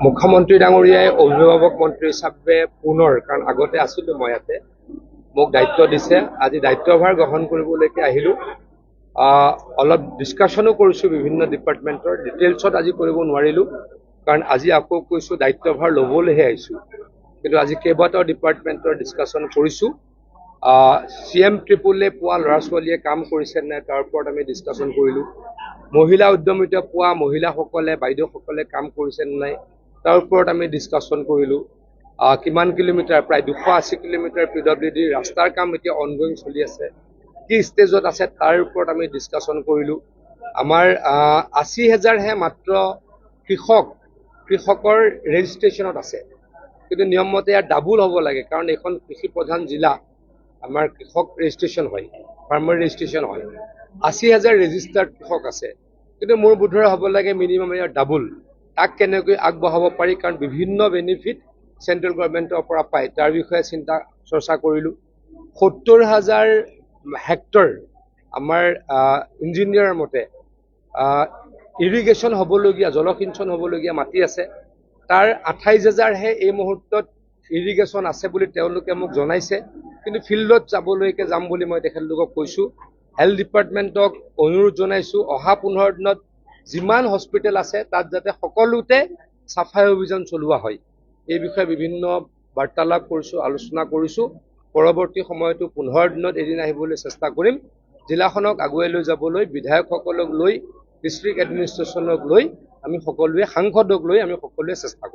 মুখ্যমন্ত্ৰী ডাঙৰীয়াই অভিভাৱক মন্ত্ৰী হিচাপে পুনৰ, কাৰণ আগতে আছিলোঁ মই ইয়াতে, মোক দায়িত্ব দিছে। আজি দায়িত্বভাৰ গ্ৰহণ কৰিবলৈকে আহিলোঁ। অলপ ডিছকাশ্যনো কৰিছোঁ বিভিন্ন ডিপাৰ্টমেণ্টৰ, ডিটেইলছত আজি কৰিব নোৱাৰিলোঁ, কাৰণ আজি আকৌ কৈছোঁ দায়িত্বভাৰ ল'বলৈহে আহিছোঁ। কিন্তু আজি কেইবাটাও ডিপাৰ্টমেণ্টৰ ডিছকাশ্যন কৰিছোঁ। CM ট্ৰিপুলে পোৱা ল'ৰা ছোৱালীয়ে কাম কৰিছে নাই তাৰ ওপৰত আমি ডিছকাশ্যন কৰিলোঁ। মহিলা উদ্যমিতা পোৱা মহিলাসকলে, বাইদেউসকলে কাম কৰিছে নাই তাৰ ওপৰত আমি ডিছকাশ্যন কৰিলোঁ। কিমান কিলোমিটাৰ, প্ৰায় 280 কিলোমিটাৰ PWD ৰাস্তাৰ কাম এতিয়া অনগয়িং চলি আছে, কি ষ্টেজত আছে তাৰ ওপৰত আমি ডিছকাশ্যন কৰিলোঁ। আমাৰ 80,000হে মাত্ৰ কৃষকৰ ৰেজিষ্ট্ৰেশ্যনত আছে, কিন্তু নিয়মমতে ইয়াৰ ডাবুল হ'ব লাগে, কাৰণ এইখন কৃষি প্ৰধান জিলা। আমাৰ কৃষক ৰেজিষ্ট্ৰেশ্যন হয়, ফাৰ্মাৰ ৰেজিষ্ট্ৰেশ্যন হয়। 80,000 ৰেজিষ্টাৰ্ড কৃষক আছে, কিন্তু মোৰ বোধেৰে হ'ব লাগে মিনিমাম ইয়াৰ ডাবুল। তাক কেনেকৈ আগবঢ়াব পাৰি, কাৰণ বিভিন্ন বেনিফিট চেণ্ট্ৰেল গভৰ্ণমেণ্টৰ পৰা পায়, তাৰ বিষয়ে চৰ্চা কৰিলোঁ। 70,000 হেক্টৰ আমাৰ ইঞ্জিনিয়াৰৰ মতে ইৰিগেশ্যন হ'বলগীয়া, জলসিঞ্চন হ'বলগীয়া মাটি আছে, তাৰ 28,000হে এই মুহূৰ্তত ইৰিগেশ্যন আছে বুলি তেওঁলোকে মোক জনাইছে। কিন্তু ফিল্ডত যাম বুলি মই তেখেতলোকক কৈছোঁ। হেল্থ ডিপাৰ্টমেণ্টক অনুৰোধ জনাইছোঁ, অহা 15 দিনত যিমান হস্পিটেল আছে তাত যাতে সকলোতে চাফাই অভিযান চলোৱা হয়, এই বিষয়ে বিভিন্ন বাৰ্তালাপ কৰিছোঁ, আলোচনা কৰিছোঁ। পৰৱৰ্তী সময়তো 15 দিনত এদিন আহিবলৈ চেষ্টা কৰিম। জিলাখনক আগুৱাই লৈ যাবলৈ বিধায়কসকলক লৈ, ডিষ্ট্ৰিক্ট এডমিনিষ্ট্ৰেশ্যনক লৈ, আমি সকলোৱে, সাংসদক লৈ আমি সকলোৱে চেষ্টা কৰিম।